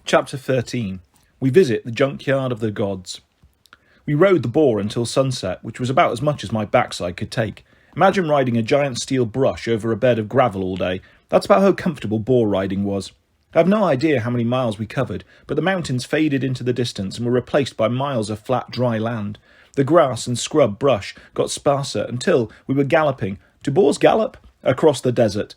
Chapter 13. We visit the junkyard of the gods. We rode the boar until sunset, which was about as much as my backside could take. Imagine riding a giant steel brush over a bed of gravel all day. That's about how comfortable boar riding was. I have no idea how many miles we covered, but the mountains faded into the distance and were replaced by miles of flat, dry land. The grass and scrub brush got sparser until we were galloping. Do boars gallop? Across the desert.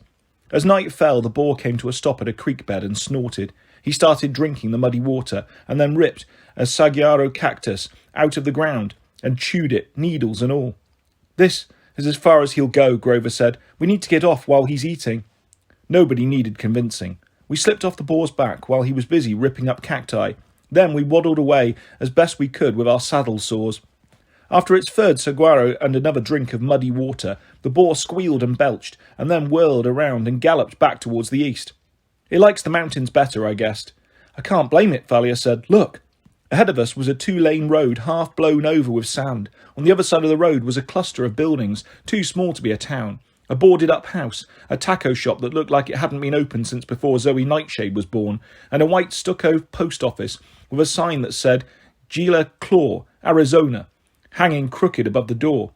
As night fell, the boar came to a stop at a creek bed and snorted. He started drinking the muddy water and then ripped a saguaro cactus out of the ground and chewed it, needles and all. "This is as far as he'll go," Grover said. "We need to get off while he's eating." Nobody needed convincing. We slipped off the boar's back while he was busy ripping up cacti. Then we waddled away as best we could with our saddle saws. After its third saguaro and another drink of muddy water, the boar squealed and belched, and then whirled around and galloped back towards the east. "It likes the mountains better," I guessed. "I can't blame it," Thalia said. "Look." Ahead of us was a 2-lane road half blown over with sand. On the other side of the road was a cluster of buildings, too small to be a town. A boarded-up house, a taco shop that looked like it hadn't been opened since before Zoe Nightshade was born, and a white stucco post office with a sign that said Gila Claw, Arizona, hanging crooked above the door.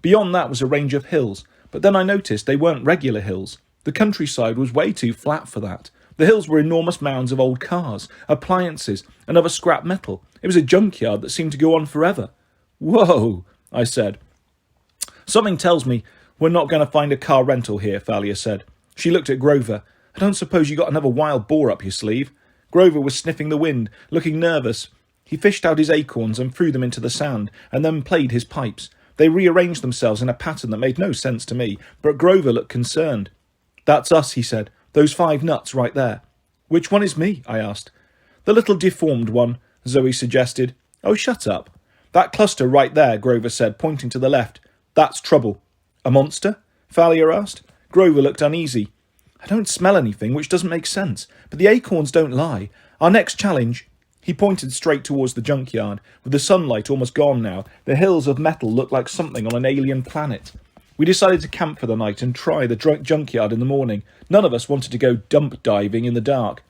Beyond that was a range of hills, but then I noticed they weren't regular hills. The countryside was way too flat for that. The hills were enormous mounds of old cars, appliances, and other scrap metal. It was a junkyard that seemed to go on forever. "Whoa," I said. "Something tells me we're not going to find a car rental here," Thalia said. She looked at Grover. "I don't suppose you got another wild boar up your sleeve?" Grover was sniffing the wind, looking nervous. He fished out his acorns and threw them into the sand, and then played his pipes. They rearranged themselves in a pattern that made no sense to me, but Grover looked concerned. "That's us," he said. "Those 5 nuts right there." "Which one is me?" I asked. "The little deformed one," Zoe suggested. "Oh, shut up." "That cluster right there," Grover said, pointing to the left. "That's trouble." "A monster?" Thalia asked. Grover looked uneasy. "I don't smell anything, which doesn't make sense, but the acorns don't lie. Our next challenge—" He pointed straight towards the junkyard. With the sunlight almost gone now, the hills of metal looked like something on an alien planet. We decided to camp for the night and try the junkyard in the morning. None of us wanted to go dump diving in the dark.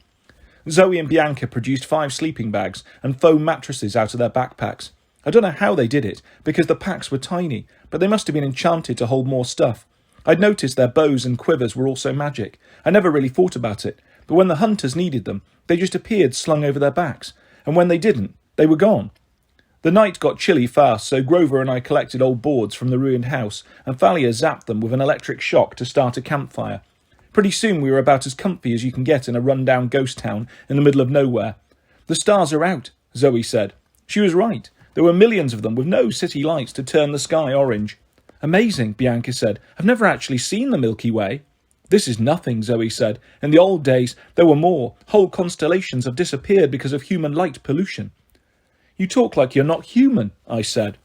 Zoe and Bianca produced 5 sleeping bags and foam mattresses out of their backpacks. I don't know how they did it, because the packs were tiny, but they must have been enchanted to hold more stuff. I'd noticed their bows and quivers were also magic. I never really thought about it, but when the hunters needed them, they just appeared slung over their backs, and when they didn't, they were gone. The night got chilly fast, so Grover and I collected old boards from the ruined house, and Thalia zapped them with an electric shock to start a campfire. Pretty soon we were about as comfy as you can get in a run-down ghost town in the middle of nowhere. "The stars are out," Zoe said. She was right. There were millions of them with no city lights to turn the sky orange. "Amazing," Bianca said. "I've never actually seen the Milky Way." "This is nothing," Zoe said. "In the old days there were more. Whole constellations have disappeared because of human light pollution." "You talk like you're not human," I said.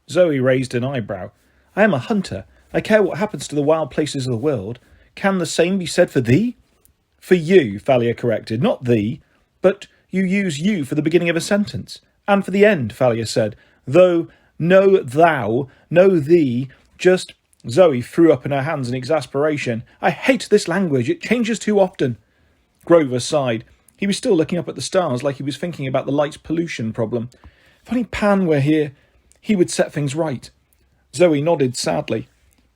Zoe raised an eyebrow. "I am a hunter. I care what happens to the wild places of the world. Can the same be said for thee?" "For you," Thalia corrected, "not thee. But you use you for the beginning of a sentence. And for the end," Thalia said. "Though, no thou, no thee, just—" Zoe threw up in her hands in exasperation. "I hate this language. It changes too often." Grover sighed. He was still looking up at the stars like he was thinking about the light pollution problem. "If only Pan were here, he would set things right." Zoe nodded sadly.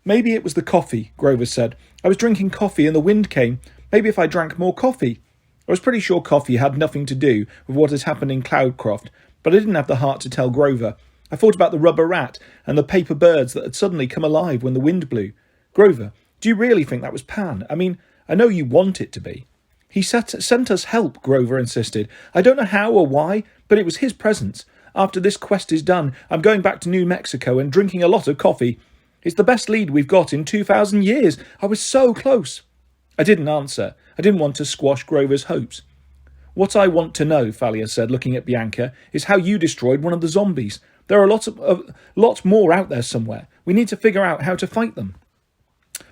"Maybe it was the coffee," Grover said. "I was drinking coffee and the wind came. Maybe if I drank more coffee." I was pretty sure coffee had nothing to do with what had happened in Cloudcroft, but I didn't have the heart to tell Grover. I thought about the rubber rat and the paper birds that had suddenly come alive when the wind blew. "Grover, do you really think that was Pan? I mean, I know you want it to be." "He sent us help," Grover insisted. "I don't know how or why, but it was his presence. After this quest is done, I'm going back to New Mexico and drinking a lot of coffee. It's the best lead we've got in 2,000 years. I was so close." I didn't answer. I didn't want to squash Grover's hopes. "What I want to know," Thalia said, looking at Bianca, "is how you destroyed one of the zombies. There are lots more out there somewhere. We need to figure out how to fight them."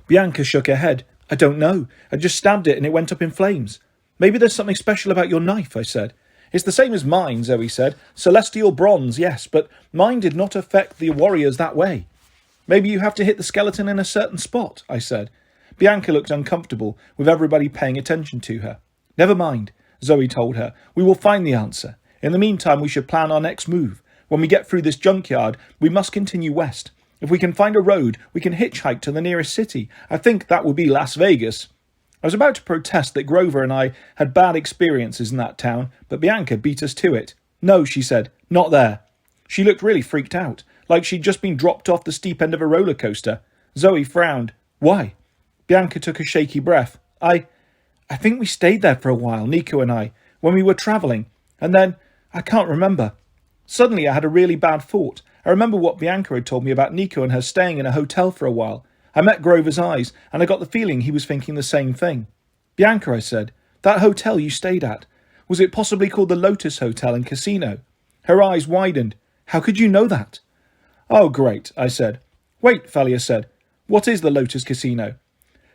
Bianca shook her head. "I don't know. I just stabbed it and it went up in flames." "Maybe there's something special about your knife," I said. "It's the same as mine," Zoe said. "Celestial bronze, yes, but mine did not affect the warriors that way." "Maybe you have to hit the skeleton in a certain spot," I said. Bianca looked uncomfortable, with everybody paying attention to her. "Never mind." Zoe told her. "We will find the answer. In the meantime, we should plan our next move. When we get through this junkyard, we must continue west. If we can find a road, we can hitchhike to the nearest city. I think that will be Las Vegas." I was about to protest that Grover and I had bad experiences in that town, but Bianca beat us to it. "No," she said, "not there." She looked really freaked out, like she'd just been dropped off the steep end of a roller coaster. Zoe frowned. "Why?" Bianca took a shaky breath. I think we stayed there for a while, Nico and I, when we were travelling, and then, I can't remember. Suddenly I had a really bad thought. I remember what Bianca had told me about Nico and her staying in a hotel for a while. I met Grover's eyes, and I got the feeling he was thinking the same thing. "Bianca," I said, "that hotel you stayed at, was it possibly called the Lotus Hotel and Casino?" Her eyes widened. "How could you know that?" "Oh, great," I said. "Wait," Thalia said. "What is the Lotus Casino?"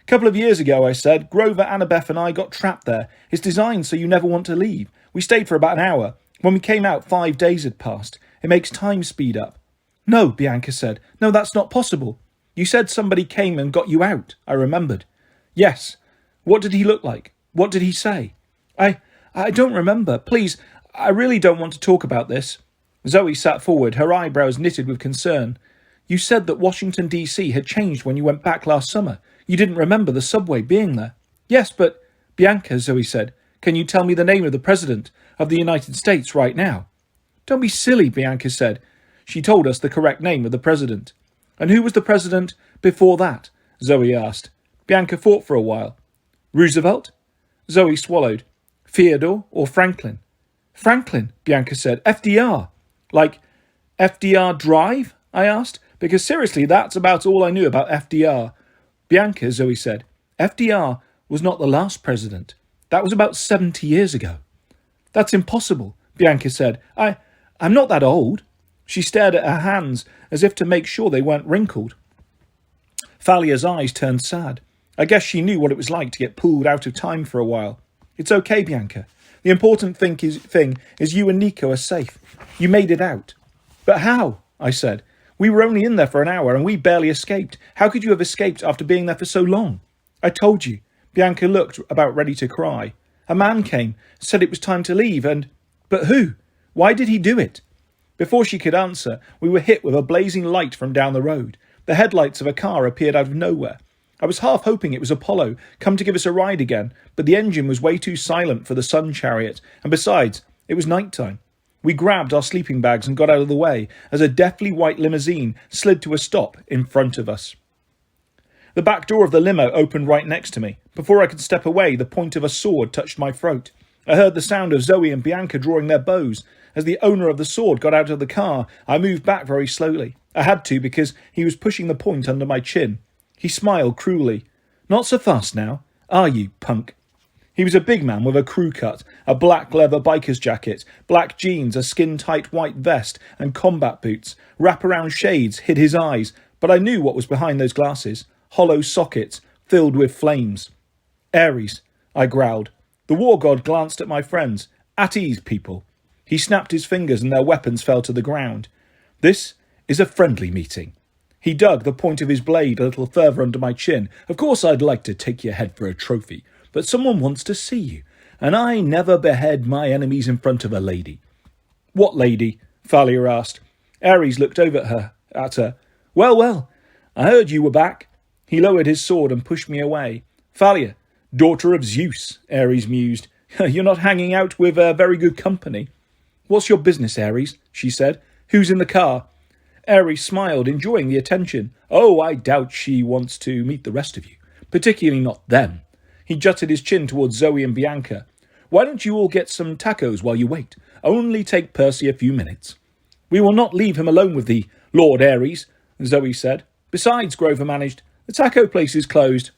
"Couple of years ago," I said, "Grover, Annabeth and I got trapped there. It's designed so you never want to leave. We stayed for about an hour. When we came out, 5 days had passed. It makes time speed up." "No," Bianca said. "No, that's not possible." "You said somebody came and got you out," I remembered. "Yes." "What did he look like? What did he say?" I don't remember. Please, I really don't want to talk about this." Zoe sat forward, her eyebrows knitted with concern. "You said that Washington, D.C. had changed when you went back last summer. You didn't remember the subway being there." "Yes, but—" "Bianca," Zoe said, "can you tell me the name of the President of the United States right now?" "Don't be silly," Bianca said. She told us the correct name of the President. "And who was the President before that?" Zoe asked. Bianca thought for a while. "Roosevelt?" Zoe swallowed. "Theodore or Franklin?" "Franklin," Bianca said. "FDR." "Like FDR Drive?" I asked, because seriously, that's about all I knew about FDR. "Bianca," Zoe said, "FDR was not the last president. That was about 70 years ago." "That's impossible," Bianca said. I'm not that old." She stared at her hands as if to make sure they weren't wrinkled. Thalia's eyes turned sad. I guess she knew what it was like to get pulled out of time for a while. "It's okay, Bianca. The important thing is you and Nico are safe. You made it out." "But how?" I said. "We were only in there for an hour and we barely escaped. How could you have escaped after being there for so long?" "I told you." Bianca looked about ready to cry. "A man came, said it was time to leave and—" "But who? Why did he do it?" Before she could answer, we were hit with a blazing light from down the road. The headlights of a car appeared out of nowhere. I was half hoping it was Apollo, come to give us a ride again, but the engine was way too silent for the sun chariot, and besides, it was night time. We grabbed our sleeping bags and got out of the way as a deathly white limousine slid to a stop in front of us. The back door of the limo opened right next to me. Before I could step away, the point of a sword touched my throat. I heard the sound of Zoe and Bianca drawing their bows. As the owner of the sword got out of the car, I moved back very slowly. I had to because he was pushing the point under my chin. He smiled cruelly. "Not so fast now, are you, punk?" He was a big man with a crew cut, a black leather biker's jacket, black jeans, a skin-tight white vest, and combat boots. Wraparound shades hid his eyes, but I knew what was behind those glasses. Hollow sockets filled with flames. "Ares," I growled. The war god glanced at my friends. "At ease, people." He snapped his fingers and their weapons fell to the ground. "This is a friendly meeting." He dug the point of his blade a little further under my chin. "Of course I'd like to take your head for a trophy, but someone wants to see you, and I never behead my enemies in front of a lady." "What lady?" Thalia asked. Ares looked over at her. Well, I heard you were back." He lowered his sword and pushed me away. "Thalia, daughter of Zeus," Ares mused. "You're not hanging out with very good company." "What's your business, Ares?" she said. "Who's in the car?" Ares smiled, enjoying the attention. "Oh, I doubt she wants to meet the rest of you, particularly not them." He jutted his chin towards Zoe and Bianca. "Why don't you all get some tacos while you wait? Only take Percy a few minutes." "We will not leave him alone with the Lord Ares," Zoe said. "Besides," Grover managed, "the taco place is closed."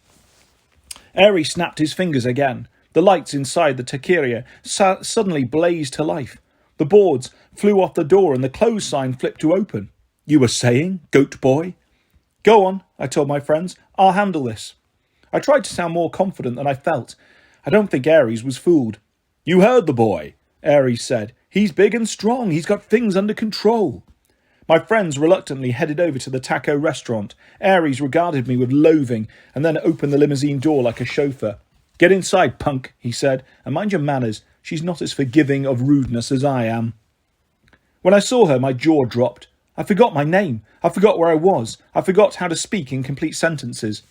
Ares snapped his fingers again. The lights inside the taqueria suddenly blazed to life. The boards flew off the door and the close sign flipped to open. "You were saying, goat boy?" "Go on," I told my friends. "I'll handle this." I tried to sound more confident than I felt. I don't think Ares was fooled. "You heard the boy," Ares said. "He's big and strong. He's got things under control." My friends reluctantly headed over to the taco restaurant. Ares regarded me with loathing and then opened the limousine door like a chauffeur. "Get inside, punk," he said, "and mind your manners. She's not as forgiving of rudeness as I am. When I saw her, my jaw dropped. I forgot my name. I forgot where I was. I forgot how to speak in complete sentences.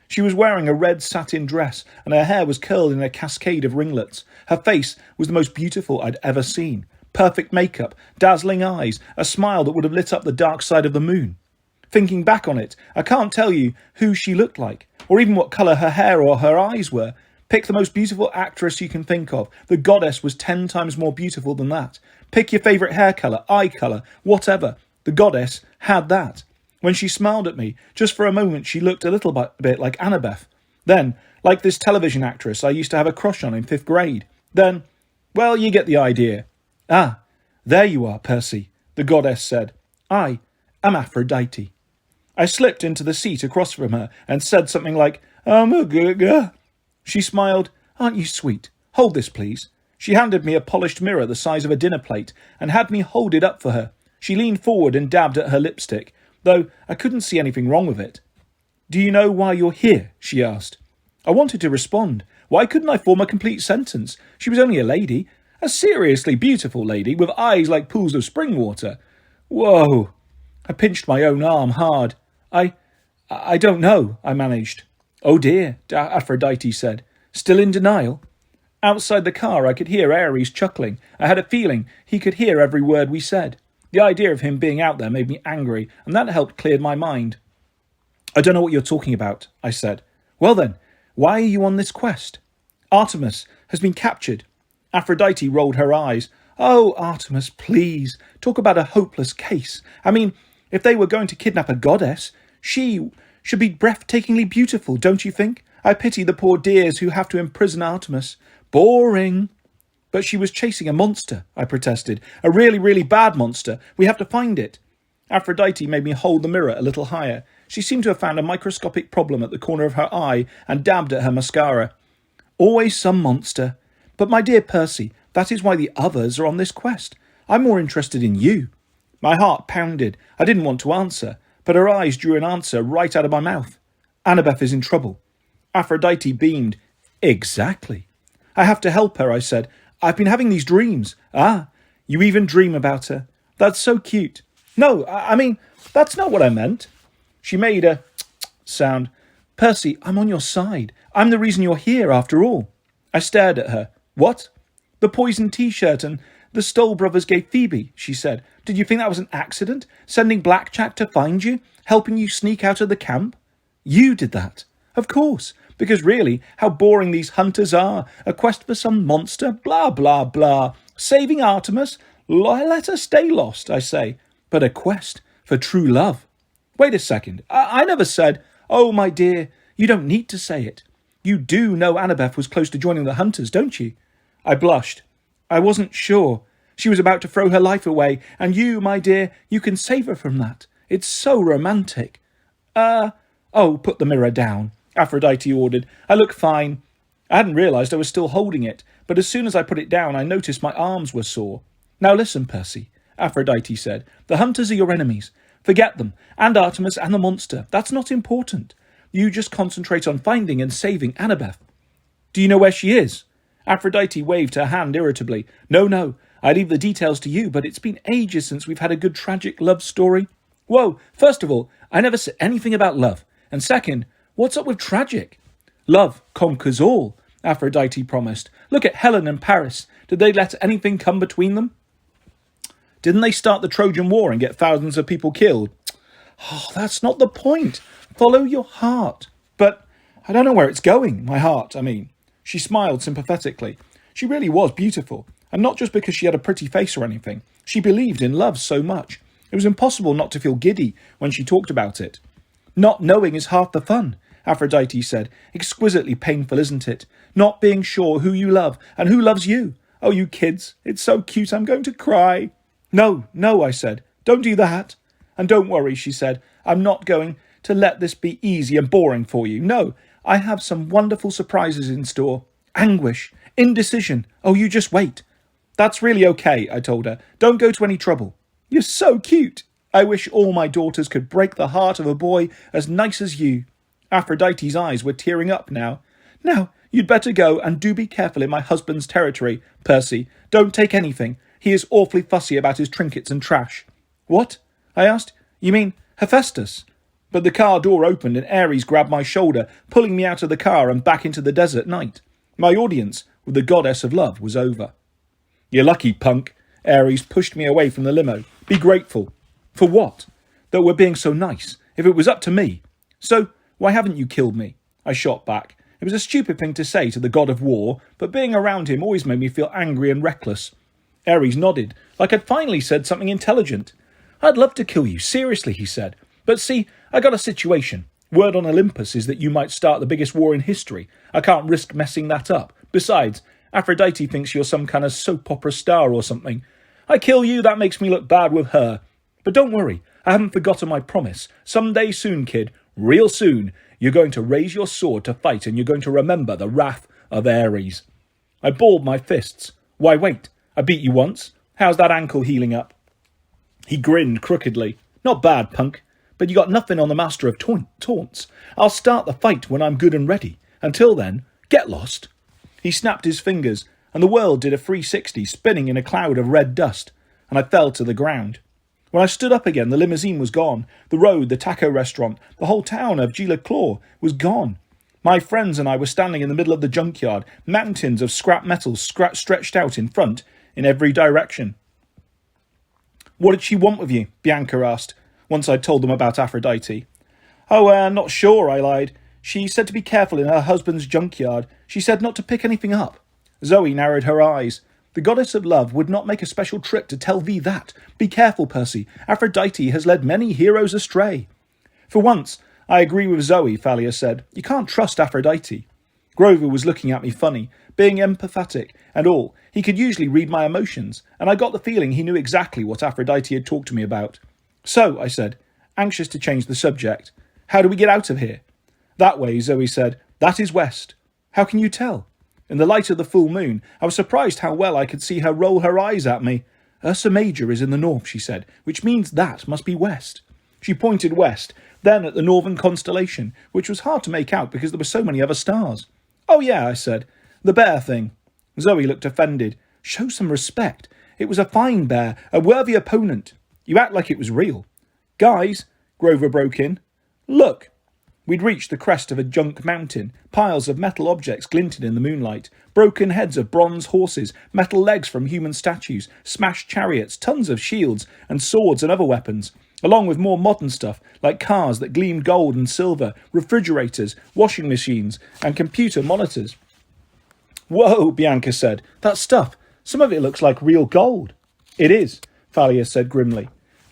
She was wearing a red satin dress, and her hair was curled in a cascade of ringlets. Her face was the most beautiful I'd ever seen. Perfect makeup, dazzling eyes, a smile that would have lit up the dark side of the moon. Thinking back on it, I can't tell you who she looked like, or even what colour her hair or her eyes were. Pick the most beautiful actress you can think of. The goddess was 10 times more beautiful than that. Pick your favourite hair colour, eye colour, whatever. The goddess had that. When she smiled at me, just for a moment she looked a little bit like Annabeth. Then, like this television actress I used to have a crush on in 5th grade. Then, well, you get the idea. Ah, there you are, Percy, the goddess said. I am Aphrodite. I slipped into the seat across from her and said something like, She smiled. Aren't you sweet? Hold this, please. She handed me a polished mirror the size of a dinner plate and had me hold it up for her. She leaned forward and dabbed at her lipstick, though I couldn't see anything wrong with it. Do you know why you're here? She asked. I wanted to respond. Why couldn't I form a complete sentence? She was only a lady, a seriously beautiful lady with eyes like pools of spring water. Whoa! I pinched my own arm hard. I don't know, I managed. Oh dear, Aphrodite said. Still in denial? Outside the car I could hear Ares chuckling. I had a feeling he could hear every word we said. The idea of him being out there made me angry, and that helped clear my mind. I don't know what you're talking about, I said. Well then, why are you on this quest? Artemis has been captured. Aphrodite rolled her eyes. Oh, Artemis, please. Talk about a hopeless case. I mean, if they were going to kidnap a goddess, she should be breathtakingly beautiful, don't you think? I pity the poor dears who have to imprison Artemis. Boring. But she was chasing a monster, I protested. A really, really bad monster. We have to find it. Aphrodite made me hold the mirror a little higher. She seemed to have found a microscopic problem at the corner of her eye and dabbed at her mascara. Always some monster. But my dear Percy, that is why the others are on this quest. I'm more interested in you. My heart pounded. I didn't want to answer, but her eyes drew an answer right out of my mouth. Annabeth is in trouble. Aphrodite beamed. Exactly. I have to help her, I said. I've been having these dreams. Ah, you even dream about her. That's so cute. No, I mean, that's not what I meant. She made a sound. Percy, I'm on your side. I'm the reason you're here, after all. I stared at her. What? The poison T-shirt and the Stoll brothers gave Phoebe, she said. Did you think that was an accident? Sending Blackjack to find you? Helping you sneak out of the camp? You did that. Of course. Because really, how boring these hunters are. A quest for some monster, blah, blah, blah. Saving Artemis? Let her stay lost, I say. But a quest for true love. Wait a second. I never said... Oh, my dear, you don't need to say it. You do know Annabeth was close to joining the hunters, don't you? I blushed. I wasn't sure. She was about to throw her life away, and you, my dear, you can save her from that. It's so romantic. Oh, put the mirror down, Aphrodite ordered. I look fine. I hadn't realised I was still holding it, but as soon as I put it down, I noticed my arms were sore. Now listen, Percy, Aphrodite said. The hunters are your enemies. Forget them, and Artemis and the monster. That's not important. You just concentrate on finding and saving Annabeth. Do you know where she is? Aphrodite waved her hand irritably. No, I leave the details to you, but it's been ages since we've had a good tragic love story. Whoa, first of all, I never said anything about love. And second, what's up with tragic? Love conquers all, Aphrodite promised. Look at Helen and Paris. Did they let anything come between them? Didn't they start the Trojan War and get thousands of people killed? Oh, that's not the point. Follow your heart. But I don't know where it's going, my heart, I mean. She smiled sympathetically. She really was beautiful, and not just because she had a pretty face or anything. She believed in love so much. It was impossible not to feel giddy when she talked about it. Not knowing is half the fun, Aphrodite said. Exquisitely painful, isn't it? Not being sure who you love and who loves you. Oh, you kids, it's so cute, I'm going to cry. No, I said. Don't do that. And don't worry, she said. I'm not going to let this be easy and boring for you. No, I have some wonderful surprises in store. Anguish, indecision. Oh, you just wait. That's really okay, I told her. Don't go to any trouble. You're so cute. I wish all my daughters could break the heart of a boy as nice as you. Aphrodite's eyes were tearing up now. Now, You'd better go, and do be careful in my husband's territory, Percy. Don't take anything. He is awfully fussy about his trinkets and trash." "What?" I asked. "You mean Hephaestus?" But the car door opened and Ares grabbed my shoulder, pulling me out of the car and back into the desert night. My audience with the goddess of love was over. "You're lucky, punk." Ares pushed me away from the limo. "Be grateful." "For what?" "That we're being so nice. If it was up to me." "So, why haven't you killed me?" I shot back. It was a stupid thing to say to the god of war, but being around him always made me feel angry and reckless. Ares nodded, like I'd finally said something intelligent. "I'd love to kill you, seriously," he said. "But see, I got a situation. Word on Olympus is that you might start the biggest war in history. I can't risk messing that up. Besides, Aphrodite thinks you're some kind of soap opera star or something. I kill you, that makes me look bad with her. But don't worry, I haven't forgotten my promise. Someday soon, kid, real soon, you're going to raise your sword to fight and you're going to remember the wrath of Ares." I balled my fists. "Why wait? I beat you once. How's that ankle healing up?" He grinned crookedly. "Not bad, punk. But you got nothing on the master of taunts. I'll start the fight when I'm good and ready. Until then, get lost." He snapped his fingers, and the world did a 360, spinning in a cloud of red dust, and I fell to the ground. When I stood up again, the limousine was gone. The road, the taco restaurant, the whole town of Gila was gone. My friends and I were standing in the middle of the junkyard, mountains of scrap metal stretched out in front, in every direction. "What did she want with you?" Bianca asked, once I'd told them about Aphrodite. "Oh, not sure," I lied. "She said to be careful in her husband's junkyard. She said not to pick anything up." Zoe narrowed her eyes. "The goddess of love would not make a special trip to tell thee that. Be careful, Percy. Aphrodite has led many heroes astray." "For once, I agree with Zoe," Thalia said. "You can't trust Aphrodite." Grover was looking at me funny, being empathetic and all. He could usually read my emotions, and I got the feeling he knew exactly what Aphrodite had talked to me about. "So," I said, anxious to change the subject, "how do we get out of here?" "That way," Zoe said. "That is west." "How can you tell?" In the light of the full moon, I was surprised how well I could see her roll her eyes at me. "Ursa Major is in the north," she said, "which means that must be west." She pointed west, then at the northern constellation, which was hard to make out because there were so many other stars. "Oh yeah," I said, "the bear thing." Zoe looked offended. "Show some respect. It was a fine bear, a worthy opponent. You act like it was real." "Guys," Grover broke in, "look." We'd reached the crest of a junk mountain. Piles of metal objects glinted in the moonlight. Broken heads of bronze horses, metal legs from human statues, smashed chariots, tons of shields and swords and other weapons, along with more modern stuff like cars that gleamed gold and silver, refrigerators, washing machines and computer monitors. "Whoa," Bianca said. "That stuff, some of it looks like real gold." "It is," Thalia said grimly.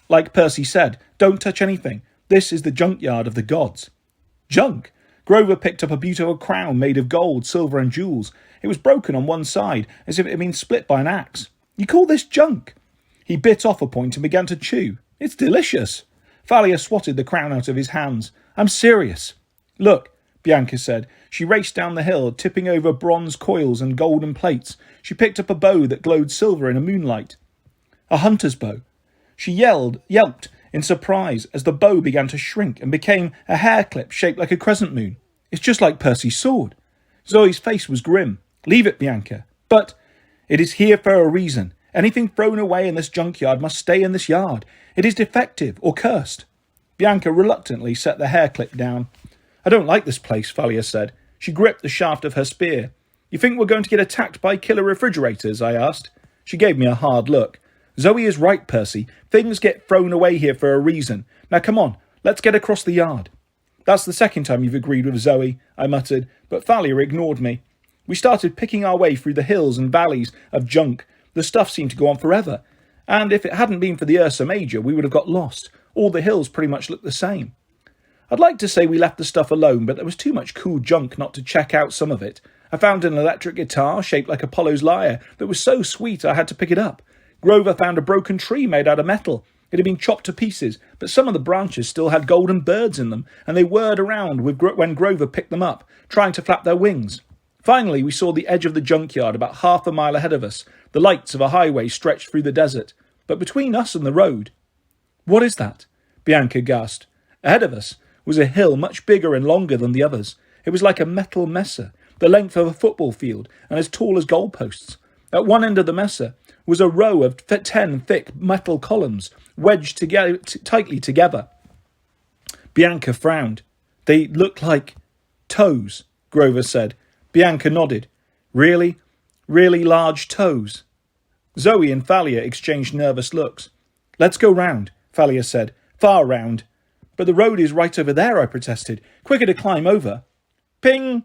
"Like Percy said, don't touch anything. This is the junkyard of the gods." "Junk?" Grover picked up a beautiful crown made of gold, silver and jewels. It was broken on one side, as if it had been split by an axe. "You call this junk?" He bit off a point and began to chew. "It's delicious." Thalia swatted the crown out of his hands. "I'm serious." "Look," Bianca said. She raced down the hill, tipping over bronze coils and golden plates. She picked up a bow that glowed silver in the moonlight. "A hunter's bow." She yelped in surprise as the bow began to shrink and became a hair clip shaped like a crescent moon. "It's just like Percy's sword." Zoe's face was grim. "Leave it, Bianca." "But it is here for a reason. Anything thrown away in this junkyard must stay in this yard. It is defective or cursed." Bianca reluctantly set the hair clip down. "I don't like this place," Thalia said. She gripped the shaft of her spear. "You think we're going to get attacked by killer refrigerators?" I asked. She gave me a hard look. "Zoe is right, Percy. Things get thrown away here for a reason. Now come on, let's get across the yard." "That's the second time you've agreed with Zoe," I muttered, but Thalia ignored me. We started picking our way through the hills and valleys of junk. The stuff seemed to go on forever, and if it hadn't been for the Ursa Major, we would have got lost. All the hills pretty much looked the same. I'd like to say we left the stuff alone, but there was too much cool junk not to check out some of it. I found an electric guitar shaped like Apollo's lyre that was so sweet I had to pick it up. Grover found a broken tree made out of metal. It had been chopped to pieces, but some of the branches still had golden birds in them, and they whirred around when Grover picked them up, trying to flap their wings. Finally, we saw the edge of the junkyard about half a mile ahead of us. The lights of a highway stretched through the desert, but between us and the road... "What is that?" Bianca gasped. Ahead of us was a hill much bigger and longer than the others. It was like a metal mesa. the length of a football field and as tall as goalposts. At one end of the mesa was a row of 10 thick metal columns, wedged together, tightly together. Bianca frowned. They looked like toes, Grover said. Bianca nodded. Really? Really large toes? Zoe and Thalia exchanged nervous looks. Let's go round, Thalia said. Far round. But the road is right over there, I protested. Quicker to climb over. Ping!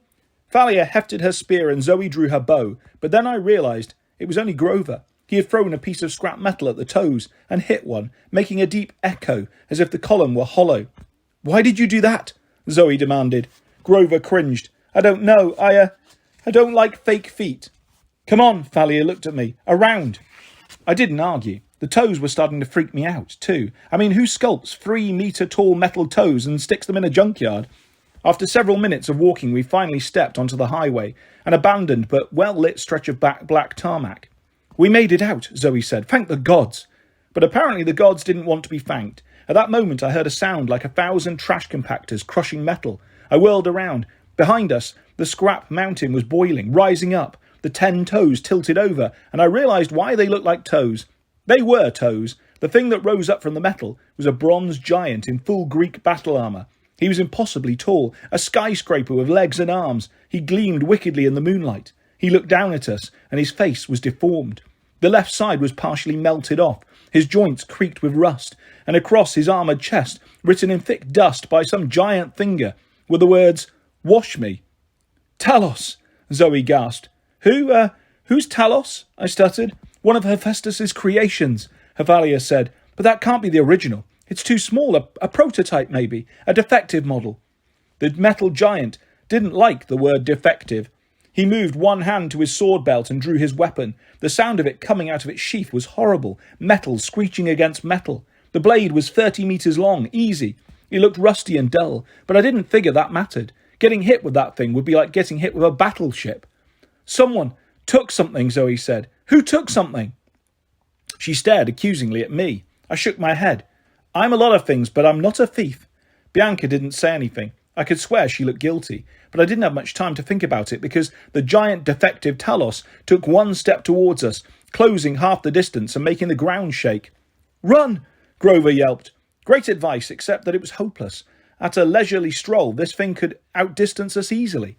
Thalia hefted her spear and Zoe drew her bow, but then I realised it was only Grover. He had thrown a piece of scrap metal at the toes and hit one, making a deep echo as if the column were hollow. Why did you do that? Zoe demanded. Grover cringed. I don't know. I don't like fake feet. Come on, Thalia looked at me. Around. I didn't argue. The toes were starting to freak me out, too. I mean, who sculpts 3-metre-tall metal toes and sticks them in a junkyard? After several minutes of walking, we finally stepped onto the highway, an abandoned but well-lit stretch of black tarmac. We made it out, Zoe said. Thank the gods. But apparently the gods didn't want to be thanked. At that moment, I heard a sound like 1,000 trash compactors crushing metal. I whirled around. Behind us, the scrap mountain was boiling, rising up. The 10 toes tilted over, and I realised why they looked like toes. They were toes. The thing that rose up from the metal was a bronze giant in full Greek battle armour. He was impossibly tall, a skyscraper with legs and arms. He gleamed wickedly in the moonlight. He looked down at us, and his face was deformed. The left side was partially melted off. His joints creaked with rust, and across his armoured chest, written in thick dust by some giant finger, were the words, Wash me. Talos, Zoe gasped. Who's Talos? I stuttered. One of Hephaestus's creations, Thalia said. But that can't be the original. It's too small, a prototype maybe, a defective model. The metal giant didn't like the word defective. He moved one hand to his sword belt and drew his weapon. The sound of it coming out of its sheath was horrible, metal screeching against metal. The blade was 30 metres long, easy. It looked rusty and dull, but I didn't figure that mattered. Getting hit with that thing would be like getting hit with a battleship. Someone took something, Zoe said. Who took something? She stared accusingly at me. I shook my head. I'm a lot of things, but I'm not a thief. Bianca didn't say anything. I could swear she looked guilty, but I didn't have much time to think about it because the giant defective Talos took one step towards us, closing half the distance and making the ground shake. Run! Grover yelped. Great advice, except that it was hopeless. At a leisurely stroll, this thing could outdistance us easily.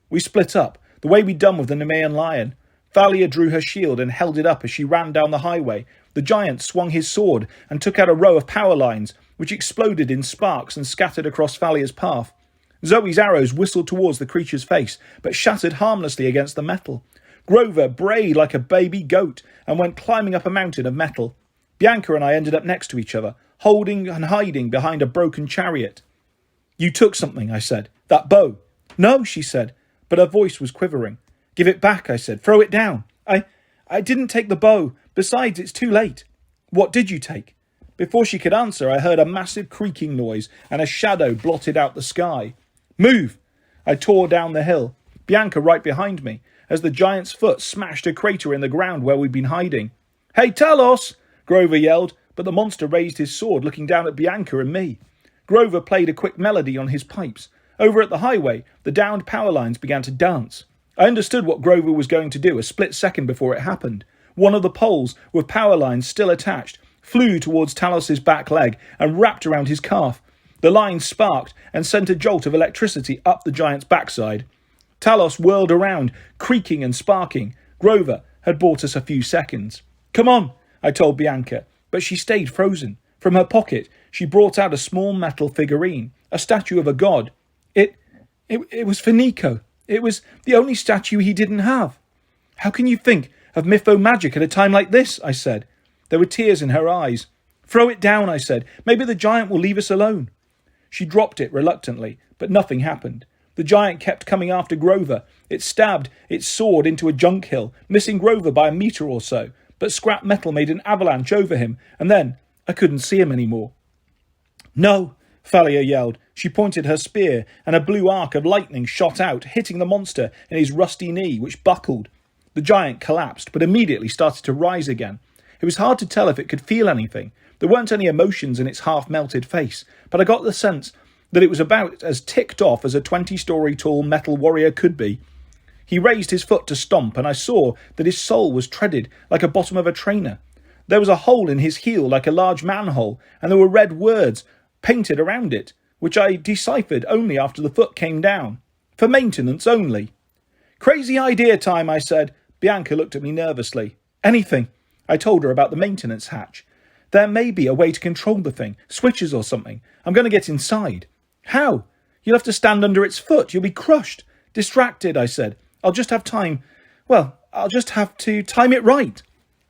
We split up, the way we'd done with the Nemean lion. Thalia drew her shield and held it up as she ran down the highway. The giant swung his sword and took out a row of power lines, which exploded in sparks and scattered across Thalia's path. Zoe's arrows whistled towards the creature's face, but shattered harmlessly against the metal. Grover brayed like a baby goat and went climbing up a mountain of metal. Bianca and I ended up next to each other, holding and hiding behind a broken chariot. You took something, I said. That bow. No, she said, but her voice was quivering. Give it back, I said. Throw it down. I didn't take the bow. Besides, it's too late. What did you take? Before she could answer, I heard a massive creaking noise and a shadow blotted out the sky. Move! I tore down the hill, Bianca right behind me, as the giant's foot smashed a crater in the ground where we'd been hiding. Hey, Talos! Grover yelled, but the monster raised his sword, looking down at Bianca and me. Grover played a quick melody on his pipes. Over at the highway, the downed power lines began to dance. I understood what Grover was going to do a split second before it happened. One of the poles, with power lines still attached, flew towards Talos's back leg and wrapped around his calf. The line sparked and sent a jolt of electricity up the giant's backside. Talos whirled around, creaking and sparking. Grover had bought us a few seconds. Come on, I told Bianca, but she stayed frozen. From her pocket, she brought out a small metal figurine, a statue of a god. It was for Nico. It was the only statue he didn't have. How can you think of mytho magic at a time like this? I said. There were tears in her eyes. Throw it down, I said. Maybe the giant will leave us alone. She dropped it reluctantly, but nothing happened. The giant kept coming after Grover. It stabbed its sword into a junk hill, missing Grover by a metre or so, but scrap metal made an avalanche over him, and then I couldn't see him anymore. No, Thalia yelled. She pointed her spear, and a blue arc of lightning shot out, hitting the monster in his rusty knee, which buckled. The giant collapsed, but immediately started to rise again. It was hard to tell if it could feel anything. There weren't any emotions in its half-melted face, but I got the sense that it was about as ticked off as a 20-story tall metal warrior could be. He raised his foot to stomp, and I saw that his sole was treaded like the bottom of a trainer. There was a hole in his heel like a large manhole, and there were red words painted around it, which I deciphered only after the foot came down. For maintenance only. Crazy idea time, I said. Bianca looked at me nervously. Anything. I told her about the maintenance hatch. There may be a way to control the thing, switches or something. I'm going to get inside. How? You'll have to stand under its foot. You'll be crushed. Distracted, I said. I'll just have to time it right.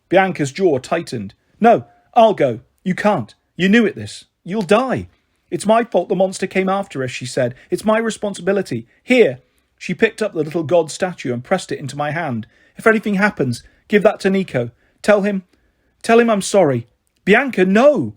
Bianca's jaw tightened. No, I'll go. You can't. You knew this. You'll die. It's my fault the monster came after us, she said. It's my responsibility. Here. She picked up the little god statue and pressed it into my hand. If anything happens, give that to Nico. Tell him I'm sorry. Bianca, no!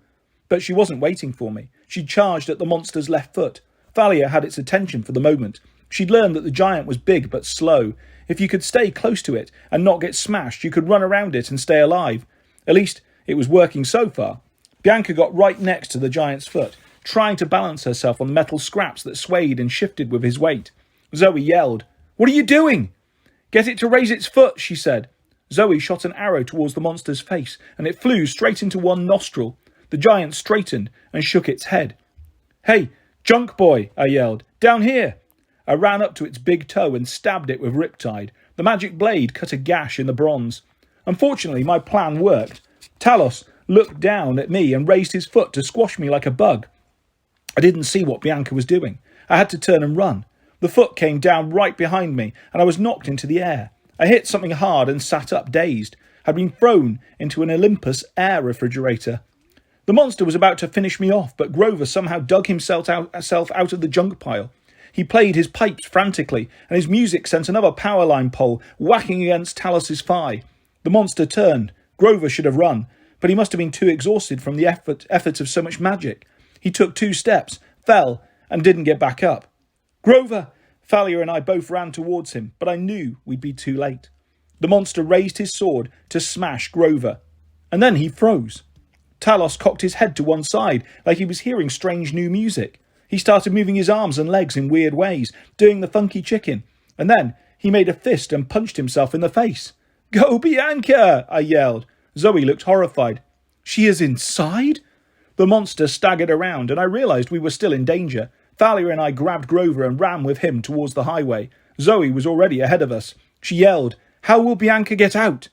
But she wasn't waiting for me. She charged at the monster's left foot. Thalia had its attention for the moment. She'd learned that the giant was big but slow. If you could stay close to it and not get smashed, you could run around it and stay alive. At least, it was working so far. Bianca got right next to the giant's foot, trying to balance herself on the metal scraps that swayed and shifted with his weight. Zoe yelled, "What are you doing?" "Get it to raise its foot," she said. Zoe shot an arrow towards the monster's face, and it flew straight into one nostril. The giant straightened and shook its head. "Hey, junk boy," I yelled. "Down here." I ran up to its big toe and stabbed it with riptide. The magic blade cut a gash in the bronze. Unfortunately, my plan worked. Talos looked down at me and raised his foot to squash me like a bug. I didn't see what Bianca was doing. I had to turn and run. The foot came down right behind me, and I was knocked into the air. I hit something hard and sat up dazed. I'd been thrown into an Olympus air refrigerator. The monster was about to finish me off, but Grover somehow dug himself out of the junk pile. He played his pipes frantically, and his music sent another power line pole whacking against Talos's thigh. The monster turned. Grover should have run, but he must have been too exhausted from the effort of so much magic. He took 2 steps, fell, and didn't get back up. "Grover!" Thalia and I both ran towards him, but I knew we'd be too late. The monster raised his sword to smash Grover, and then he froze. Talos cocked his head to one side like he was hearing strange new music. He started moving his arms and legs in weird ways, doing the funky chicken, and then he made a fist and punched himself in the face. "Go, Bianca!" I yelled. Zoe looked horrified. "She is inside?" The monster staggered around, and I realised we were still in danger. Thalia and I grabbed Grover and ran with him towards the highway. Zoe was already ahead of us. She yelled, "How will Bianca get out?"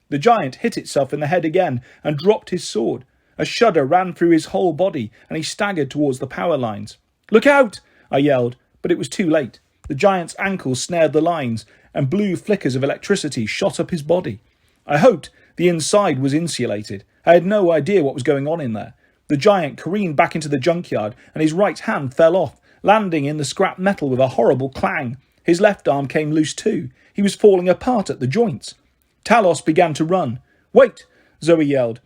The giant hit itself in the head again and dropped his sword. A shudder ran through his whole body, and he staggered towards the power lines. "Look out!" I yelled, but it was too late. The giant's ankles snared the lines, and blue flickers of electricity shot up his body. I hoped the inside was insulated. I had no idea what was going on in there. The giant careened back into the junkyard, and his right hand fell off, landing in the scrap metal with a horrible clang. His left arm came loose too. He was falling apart at the joints. Talos began to run. "Wait!" Zoe yelled.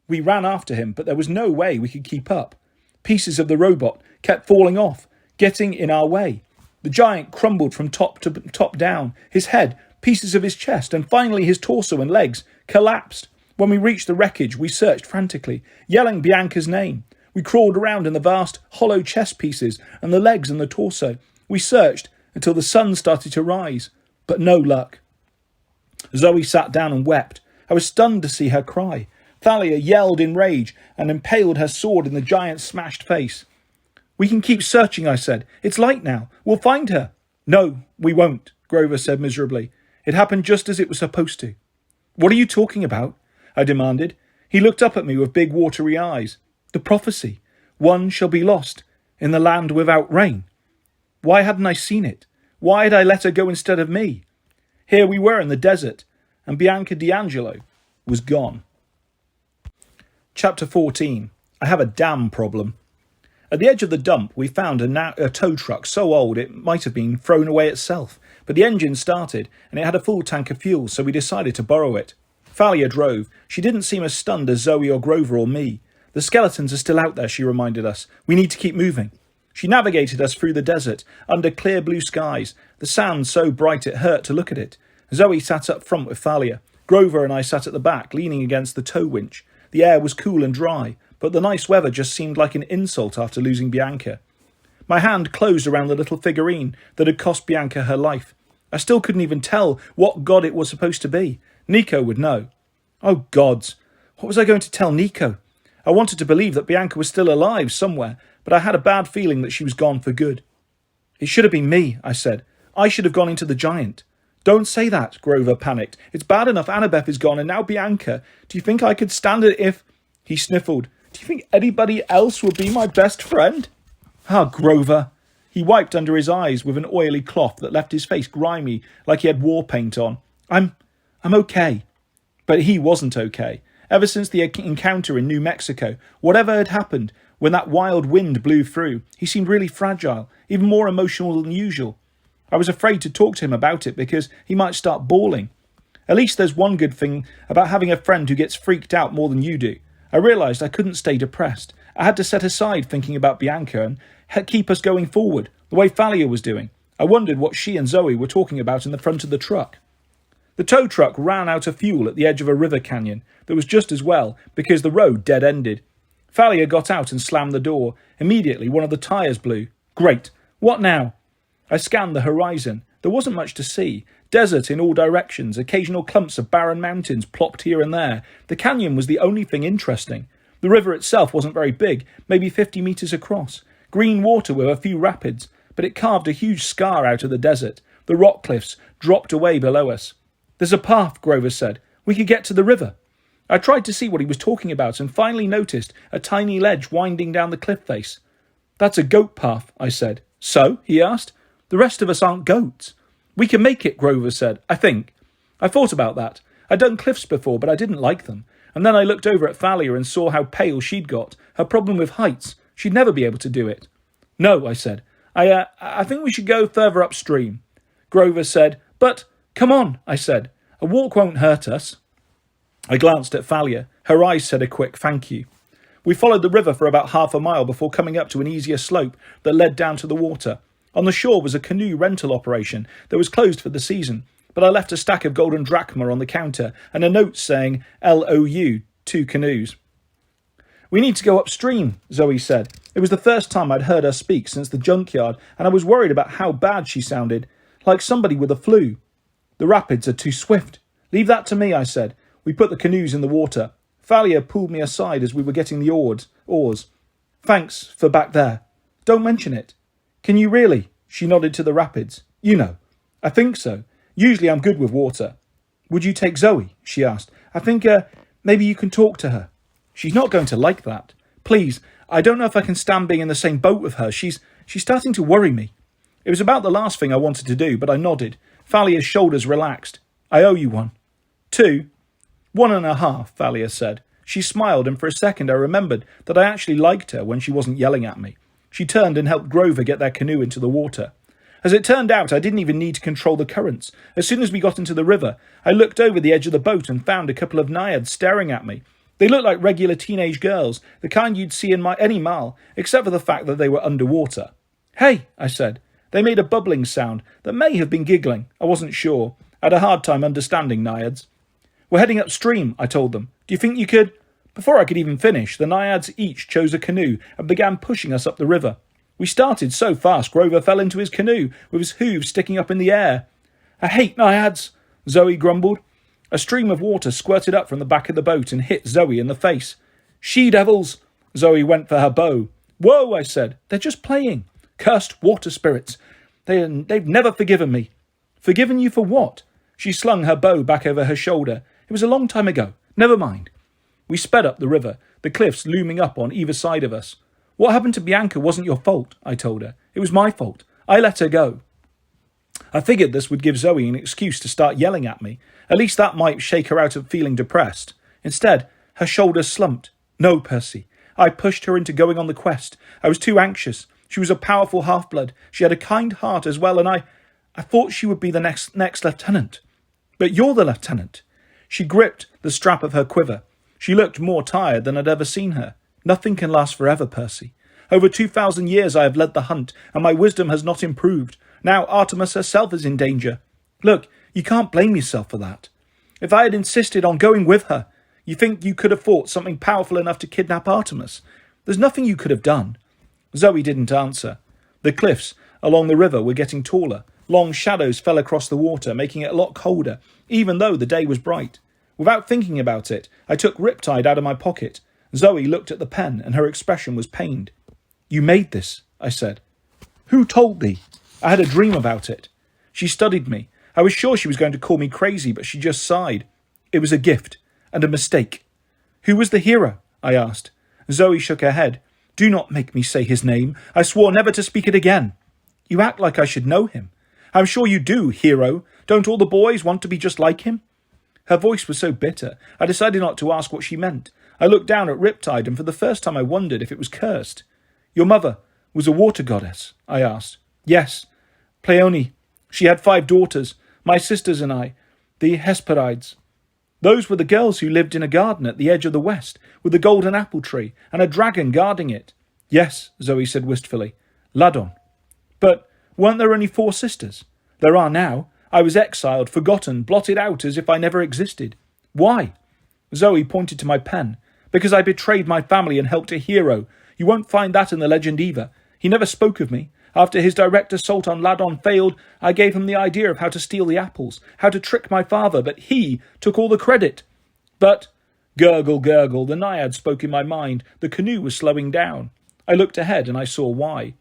We ran after him, but there was no way we could keep up. Pieces of the robot kept falling off, getting in our way. The giant crumbled from top down. His head, pieces of his chest, and finally his torso and legs collapsed. When we reached the wreckage, we searched frantically, yelling Bianca's name. We crawled around in the vast, hollow chest pieces and the legs and the torso. We searched until the sun started to rise, but no luck. Zoe sat down and wept. I was stunned to see her cry. Thalia yelled in rage and impaled her sword in the giant's smashed face. "We can keep searching," I said. "It's light now. We'll find her." "No, we won't," Grover said miserably. "It happened just as it was supposed to." "What are you talking about?" I demanded. He looked up at me with big watery eyes. "The prophecy. One shall be lost in the land without rain." Why hadn't I seen it? Why had I let her go instead of me? Here we were in the desert, and Bianca D'Angelo was gone. Chapter 14. I have a damn problem. At the edge of the dump, we found a tow truck so old it might have been thrown away itself, but the engine started, and it had a full tank of fuel, so we decided to borrow it. Thalia drove. She didn't seem as stunned as Zoe or Grover or me. "The skeletons are still out there," she reminded us. "We need to keep moving." She navigated us through the desert, under clear blue skies, the sand so bright it hurt to look at it. Zoe sat up front with Thalia. Grover and I sat at the back, leaning against the tow winch. The air was cool and dry, but the nice weather just seemed like an insult after losing Bianca. My hand closed around the little figurine that had cost Bianca her life. I still couldn't even tell what god it was supposed to be. Nico would know. Oh, gods. What was I going to tell Nico? I wanted to believe that Bianca was still alive somewhere, but I had a bad feeling that she was gone for good. It should have been me, I said. I should have gone into the giant. Don't say that, Grover panicked. It's bad enough Annabeth is gone and now Bianca. Do you think I could stand it if... He sniffled. Do you think anybody else would be my best friend? Ah, Grover. He wiped under his eyes with an oily cloth that left his face grimy like he had war paint on. I'm okay. But he wasn't okay. Ever since the encounter in New Mexico, whatever had happened, when that wild wind blew through, he seemed really fragile, even more emotional than usual. I was afraid to talk to him about it because he might start bawling. At least there's one good thing about having a friend who gets freaked out more than you do. I realised I couldn't stay depressed. I had to set aside thinking about Bianca and keep us going forward, the way Thalia was doing. I wondered what she and Zoe were talking about in the front of the truck. The tow truck ran out of fuel at the edge of a river canyon that was just as well because the road dead-ended. Thalia got out and slammed the door. Immediately, one of the tyres blew. Great. What now? I scanned the horizon. There wasn't much to see. Desert in all directions, occasional clumps of barren mountains plopped here and there. The canyon was the only thing interesting. The river itself wasn't very big, maybe 50 metres across. Green water with a few rapids, but it carved a huge scar out of the desert. The rock cliffs dropped away below us. There's a path, Grover said. We could get to the river. I tried to see what he was talking about and finally noticed a tiny ledge winding down the cliff face. That's a goat path, I said. So? He asked. The rest of us aren't goats. We can make it, Grover said. I think. I thought about that. I'd done cliffs before, but I didn't like them. And then I looked over at Thalia and saw how pale she'd got. Her problem with heights. She'd never be able to do it. No, I said. I think we should go further upstream. Grover said, but... Come on, I said. A walk won't hurt us. I glanced at Thalia. Her eyes said a quick thank you. We followed the river for about half a mile before coming up to an easier slope that led down to the water. On the shore was a canoe rental operation that was closed for the season, but I left a stack of golden drachma on the counter and a note saying LOU, 2 canoes. We need to go upstream, Zoe said. It was the first time I'd heard her speak since the junkyard, and I was worried about how bad she sounded, like somebody with a flu. The rapids are too swift. Leave that to me, I said. We put the canoes in the water. Thalia pulled me aside as we were getting the oars. Thanks for back there. Don't mention it. Can you really? She nodded to the rapids. You know. I think so. Usually I'm good with water. Would you take Zoe? She asked. I think maybe you can talk to her. She's not going to like that. Please, I don't know if I can stand being in the same boat with her. She's starting to worry me. It was about the last thing I wanted to do, but I nodded. Thalia's shoulders relaxed. I owe you one. 2. 1.5, Thalia said. She smiled, and for a second I remembered that I actually liked her when she wasn't yelling at me. She turned and helped Grover get their canoe into the water. As it turned out, I didn't even need to control the currents. As soon as we got into the river, I looked over the edge of the boat and found a couple of naiads staring at me. They looked like regular teenage girls, the kind you'd see in any mall, except for the fact that they were underwater. Hey, I said. They made a bubbling sound that may have been giggling. I wasn't sure. I had a hard time understanding naiads. We're heading upstream, I told them. Do you think you could... Before I could even finish, the naiads each chose a canoe and began pushing us up the river. We started so fast Grover fell into his canoe with his hooves sticking up in the air. I hate naiads, Zoe grumbled. A stream of water squirted up from the back of the boat and hit Zoe in the face. She-devils! Zoe went for her bow. Whoa, I said. They're just playing. Cursed water spirits. They've never forgiven me. Forgiven you for what? She slung her bow back over her shoulder. It was a long time ago. Never mind. We sped up the river, the cliffs looming up on either side of us. What happened to Bianca wasn't your fault, I told her. It was my fault. I let her go. I figured this would give Zoe an excuse to start yelling at me. At least that might shake her out of feeling depressed. Instead, her shoulders slumped. No, Percy. I pushed her into going on the quest. I was too anxious. She was a powerful half-blood. She had a kind heart as well, and I thought she would be the next lieutenant. But you're the lieutenant. She gripped the strap of her quiver. She looked more tired than I'd ever seen her. Nothing can last forever, Percy. Over 2,000 years I have led the hunt, and my wisdom has not improved. Now Artemis herself is in danger. Look, you can't blame yourself for that. If I had insisted on going with her, you think you could have fought something powerful enough to kidnap Artemis? There's nothing you could have done. Zoe didn't answer. The cliffs along the river were getting taller. Long shadows fell across the water, making it a lot colder, even though the day was bright. Without thinking about it, I took Riptide out of my pocket. Zoe looked at the pen, and her expression was pained. "You made this," I said. "Who told thee?" "I had a dream about it." She studied me. I was sure she was going to call me crazy, but she just sighed. "It was a gift, and a mistake." "Who was the hero?" I asked. Zoe shook her head. "Do not make me say his name. I swore never to speak it again." "You act like I should know him." "I'm sure you do, hero. Don't all the boys want to be just like him?" Her voice was so bitter, I decided not to ask what she meant. I looked down at Riptide, and for the first time I wondered if it was cursed. "Your mother was a water goddess?" I asked. "Yes. Pleione. She had 5 daughters, my sisters and I, the Hesperides. Those were the girls who lived in a garden at the edge of the west, with a golden apple tree, and a dragon guarding it." "Yes," Zoe said wistfully. "Ladon." "But weren't there only 4 sisters?" "There are now. I was exiled, forgotten, blotted out as if I never existed." "Why?" Zoe pointed to my pen. "Because I betrayed my family and helped a hero. You won't find that in the legend either. He never spoke of me. After his direct assault on Ladon failed, I gave him the idea of how to steal the apples, how to trick my father, but he took all the credit." "But—" Gurgle, gurgle, the naiad spoke in my mind. The canoe was slowing down. I looked ahead and I saw why.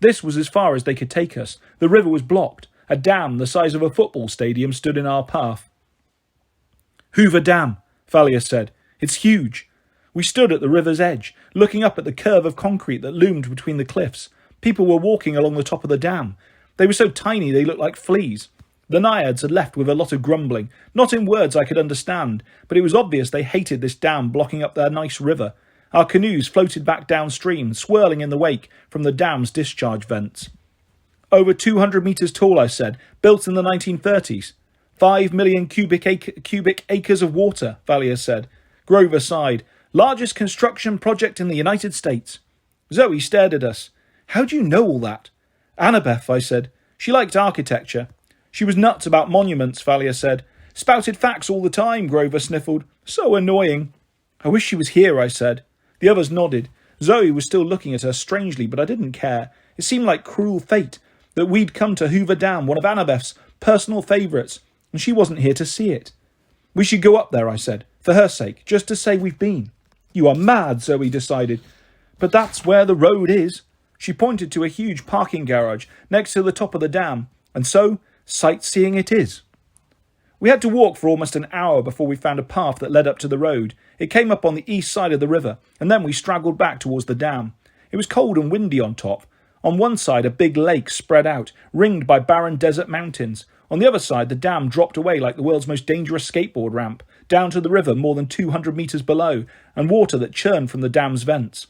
This was as far as they could take us. The river was blocked. A dam the size of a football stadium stood in our path. "Hoover Dam," Thalia said. "It's huge." We stood at the river's edge, looking up at the curve of concrete that loomed between the cliffs. People were walking along the top of the dam. They were so tiny they looked like fleas. The naiads had left with a lot of grumbling, not in words I could understand, but it was obvious they hated this dam blocking up their nice river. Our canoes floated back downstream, swirling in the wake from the dam's discharge vents. "Over 200 metres tall," I said, "built in the 1930s. 5 million cubic acres of water," Thalia said. Grover sighed. "Largest construction project in the United States." Zoe stared at us. "How do you know all that?" "Annabeth," I said. "She liked architecture." "She was nuts about monuments," Thalia said. "Spouted facts all the time," Grover sniffled. "So annoying." "I wish she was here," I said. The others nodded. Zoe was still looking at her strangely, but I didn't care. It seemed like cruel fate that we'd come to Hoover Dam, one of Annabeth's personal favourites, and she wasn't here to see it. "We should go up there," I said, "for her sake, just to say we've been." "You are mad," Zoe decided. "But that's where the road is." She pointed to a huge parking garage next to the top of the dam, and so sightseeing it is. We had to walk for almost an hour before we found a path that led up to the road. It came up on the east side of the river, and then we straggled back towards the dam. It was cold and windy on top. On one side, a big lake spread out, ringed by barren desert mountains. On the other side, the dam dropped away like the world's most dangerous skateboard ramp, down to the river more than 200 metres below, and water that churned from the dam's vents.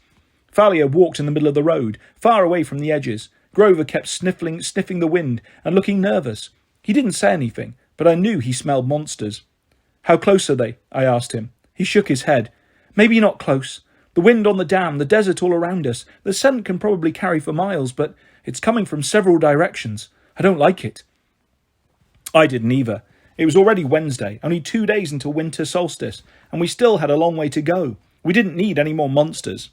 Thalia walked in the middle of the road, far away from the edges. Grover kept sniffing the wind and looking nervous. He didn't say anything, but I knew he smelled monsters. "How close are they?" I asked him. He shook his head. "Maybe not close. The wind on the dam, the desert all around us. The scent can probably carry for miles, but it's coming from several directions. I don't like it." I didn't either. It was already Wednesday, only 2 days until winter solstice, and we still had a long way to go. We didn't need any more monsters.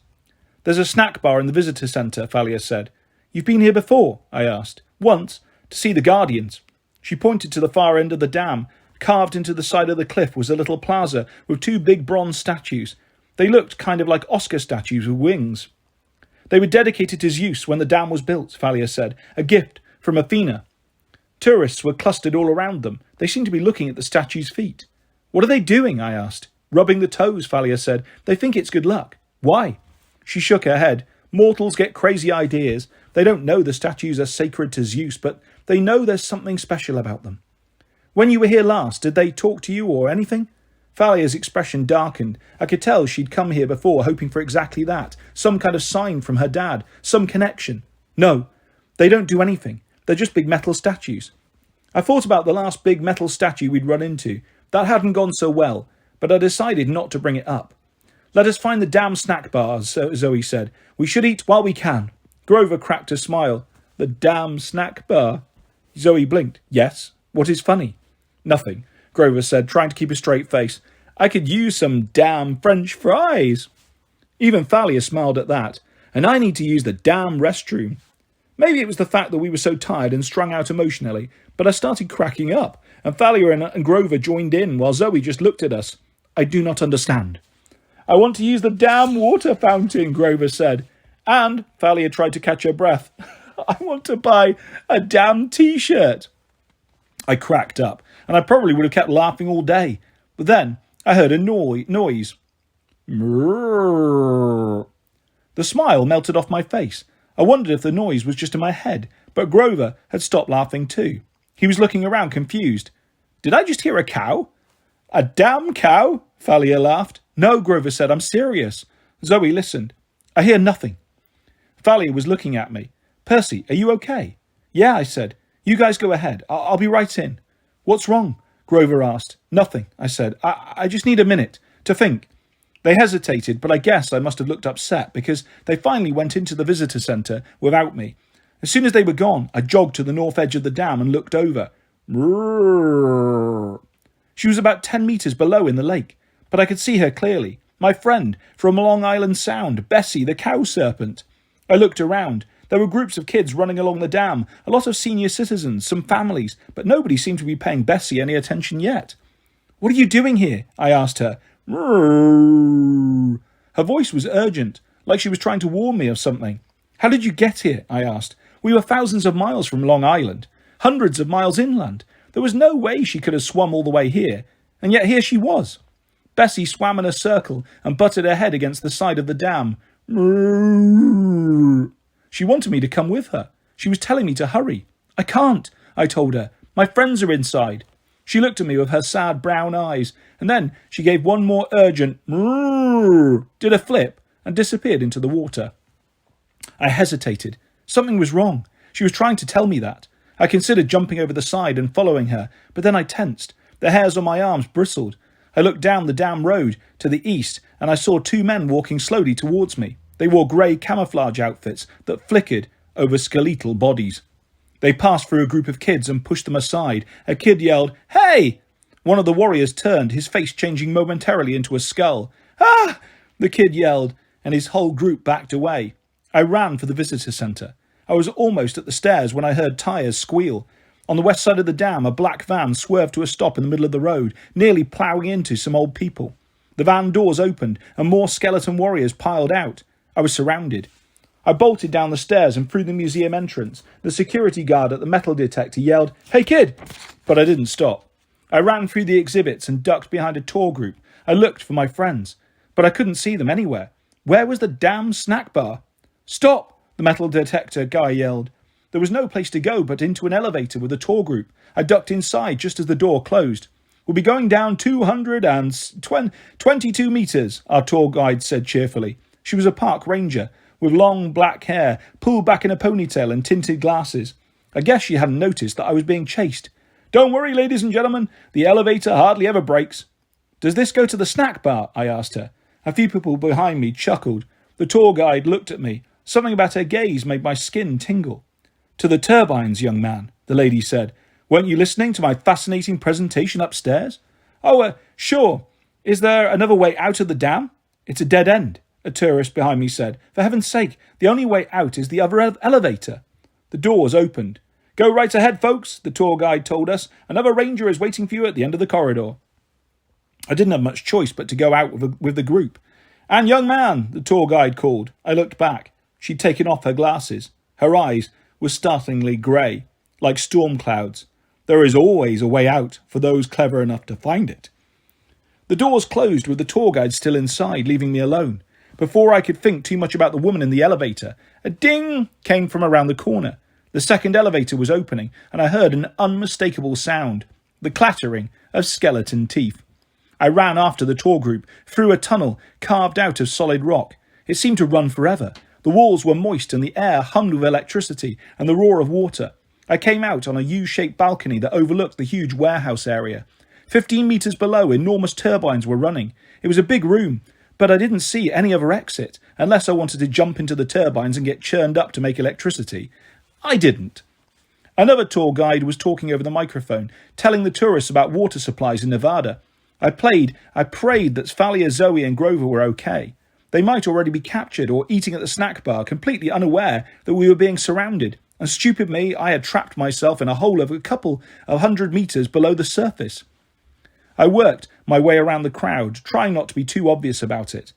"There's a snack bar in the visitor centre," Thalia said. "You've been here before?" I asked. "Once, to see the Guardians." She pointed to the far end of the dam. Carved into the side of the cliff was a little plaza with 2 big bronze statues. They looked kind of like Oscar statues with wings. "They were dedicated to Zeus when the dam was built," Thalia said. "A gift from Athena." Tourists were clustered all around them. They seemed to be looking at the statue's feet. "What are they doing?" I asked. "Rubbing the toes," Thalia said. "They think it's good luck." "Why?" She shook her head. "Mortals get crazy ideas. They don't know the statues are sacred to Zeus, but they know there's something special about them." "When you were here last, did they talk to you or anything?" Thalia's expression darkened. I could tell she'd come here before hoping for exactly that. Some kind of sign from her dad. Some connection. "No, they don't do anything. They're just big metal statues." I thought about the last big metal statue we'd run into. That hadn't gone so well, but I decided not to bring it up. "Let us find the damn snack bars," Zoe said. "We should eat while we can." Grover cracked a smile. "The damn snack bar?" Zoe blinked. "Yes. What is funny?" "Nothing," Grover said, trying to keep a straight face. "I could use some damn French fries." Even Thalia smiled at that. "And I need to use the damn restroom." Maybe it was the fact that we were so tired and strung out emotionally, but I started cracking up, and Thalia and Grover joined in while Zoe just looked at us. I do not understand. I want to use the damn water fountain, Grover said. And Thalia tried to catch her breath. I want to buy a damn t-shirt. I cracked up, and I probably would have kept laughing all day. But then I heard a noise. The smile melted off my face. I wondered if the noise was just in my head, but Grover had stopped laughing too. He was looking around confused. Did I just hear a cow? A damn cow? Thalia laughed. No, Grover said, I'm serious. Zoe listened. I hear nothing. Thalia was looking at me. Percy, are you okay? Yeah, I said. You guys go ahead. I'll be right in. What's wrong? Grover asked. Nothing, I said. I just need a minute to think. They hesitated, but I guess I must have looked upset because they finally went into the visitor centre without me. As soon as they were gone, I jogged to the north edge of the dam and looked over. She was about 10 metres below in the lake, but I could see her clearly. My friend from Long Island Sound, Bessie the cow serpent. I looked around. There were groups of kids running along the dam, a lot of senior citizens, some families, but nobody seemed to be paying Bessie any attention yet. What are you doing here? I asked her. Her voice was urgent, like she was trying to warn me of something. How did you get here? I asked. We were thousands of miles from Long Island, hundreds of miles inland. There was no way she could have swum all the way here, and yet here she was. Bessie swam in a circle and butted her head against the side of the dam. She wanted me to come with her. She was telling me to hurry. I can't, I told her. My friends are inside. She looked at me with her sad brown eyes, and then she gave one more urgent did a flip, and disappeared into the water. I hesitated. Something was wrong. She was trying to tell me that. I considered jumping over the side and following her, but then I tensed. The hairs on my arms bristled. I looked down the dam road to the east, and I saw two men walking slowly towards me. They wore grey camouflage outfits that flickered over skeletal bodies. They passed through a group of kids and pushed them aside. A kid yelled, "Hey!" One of the warriors turned, his face changing momentarily into a skull. "Ah!" the kid yelled, and his whole group backed away. I ran for the visitor centre. I was almost at the stairs when I heard tyres squeal. On the west side of the dam, a black van swerved to a stop in the middle of the road, nearly ploughing into some old people. The van doors opened, and more skeleton warriors piled out. I was surrounded. I bolted down the stairs and through the museum entrance. The security guard at the metal detector yelled, "Hey kid!" But I didn't stop. I ran through the exhibits and ducked behind a tour group. I looked for my friends, but I couldn't see them anywhere. Where was the damn snack bar? "Stop!" the metal detector guy yelled. There was no place to go but into an elevator with a tour group. I ducked inside just as the door closed. "We'll be going down 222 metres, our tour guide said cheerfully. She was a park ranger, with long black hair, pulled back in a ponytail and tinted glasses. I guess she hadn't noticed that I was being chased. "Don't worry, ladies and gentlemen, the elevator hardly ever breaks." "Does this go to the snack bar?" I asked her. A few people behind me chuckled. The tour guide looked at me. Something about her gaze made my skin tingle. "To the turbines, young man," the lady said. "Weren't you listening to my fascinating presentation upstairs?" "Oh, sure. Is there another way out of the dam?" "It's a dead end," a tourist behind me said. "For heaven's sake, the only way out is the other elevator." The doors opened. "Go right ahead, folks," the tour guide told us. "Another ranger is waiting for you at the end of the corridor." I didn't have much choice but to go out with the group. "And young man," the tour guide called. I looked back. She'd taken off her glasses. Her eyes were startlingly grey, like storm clouds. There is always a way out for those clever enough to find it. The doors closed with the tour guide still inside, leaving me alone. Before I could think too much about the woman in the elevator, a ding came from around the corner. The second elevator was opening, and I heard an unmistakable sound, the clattering of skeleton teeth. I ran after the tour group, through a tunnel carved out of solid rock. It seemed to run forever. The walls were moist and the air hummed with electricity and the roar of water. I came out on a U-shaped balcony that overlooked the huge warehouse area. 15 metres below, enormous turbines were running. It was a big room, but I didn't see any other exit, unless I wanted to jump into the turbines and get churned up to make electricity. I didn't. Another tour guide was talking over the microphone, telling the tourists about water supplies in Nevada. I prayed that Thalia, Zoe and Grover were okay. They might already be captured or eating at the snack bar, completely unaware that we were being surrounded. And stupid me, I had trapped myself in a hole of a couple of 100 metres below the surface. I worked my way around the crowd, trying not to be too obvious about it.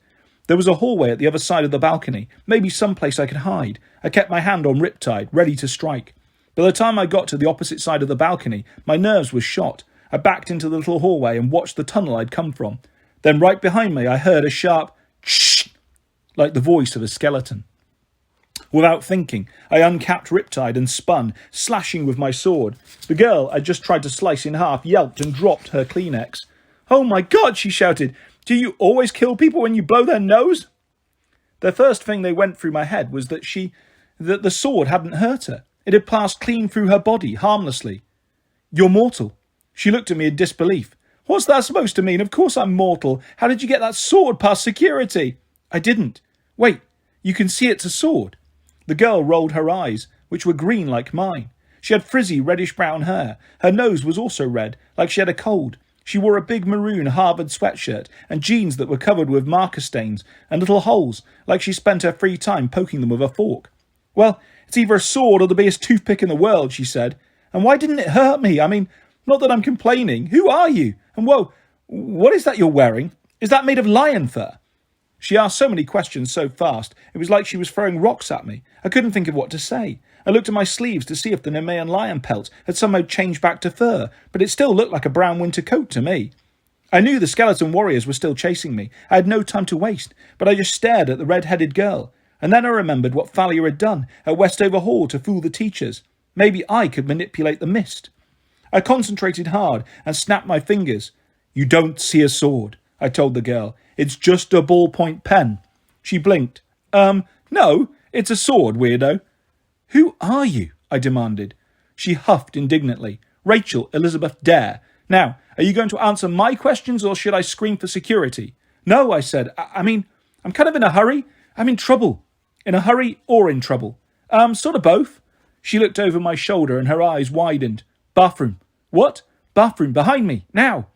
There was a hallway at the other side of the balcony, maybe some place I could hide. I kept my hand on Riptide, ready to strike. By the time I got to the opposite side of the balcony, my nerves were shot. I backed into the little hallway and watched the tunnel I'd come from. Then right behind me I heard a sharp shh, like the voice of a skeleton. Without thinking, I uncapped Riptide and spun, slashing with my sword. The girl I'd just tried to slice in half yelped and dropped her Kleenex. "Oh my God," she shouted. "Do you always kill people when you blow their nose?" The first thing they went through my head was that the sword hadn't hurt her. It had passed clean through her body, harmlessly. "You're mortal." She looked at me in disbelief. "What's that supposed to mean? Of course I'm mortal. How did you get that sword past security?" "I didn't." "Wait, you can see it's a sword." The girl rolled her eyes, which were green like mine. She had frizzy reddish-brown hair. Her nose was also red, like she had a cold. She wore a big maroon Harvard sweatshirt and jeans that were covered with marker stains and little holes, like she spent her free time poking them with a fork. "Well, it's either a sword or the biggest toothpick in the world," she said. "And why didn't it hurt me? I mean, not that I'm complaining. Who are you? And whoa, what is that you're wearing? Is that made of lion fur?" She asked so many questions so fast, it was like she was throwing rocks at me. I couldn't think of what to say. I looked at my sleeves to see if the Nemean lion pelt had somehow changed back to fur, but it still looked like a brown winter coat to me. I knew the skeleton warriors were still chasing me. I had no time to waste, but I just stared at the red-headed girl. And then I remembered what Thalia had done at Westover Hall to fool the teachers. Maybe I could manipulate the mist. I concentrated hard and snapped my fingers. "You don't see a sword," I told the girl. "It's just a ballpoint pen." She blinked. No, it's a sword, weirdo." "Who are you?" I demanded. She huffed indignantly. "Rachel Elizabeth Dare. Now, are you going to answer my questions or should I scream for security?" "No," I said. I mean, I'm kind of in a hurry. I'm in trouble." "In a hurry or in trouble?" Sort of both." She looked over my shoulder and her eyes widened. "Bathroom." "What?" "Bathroom, behind me, now."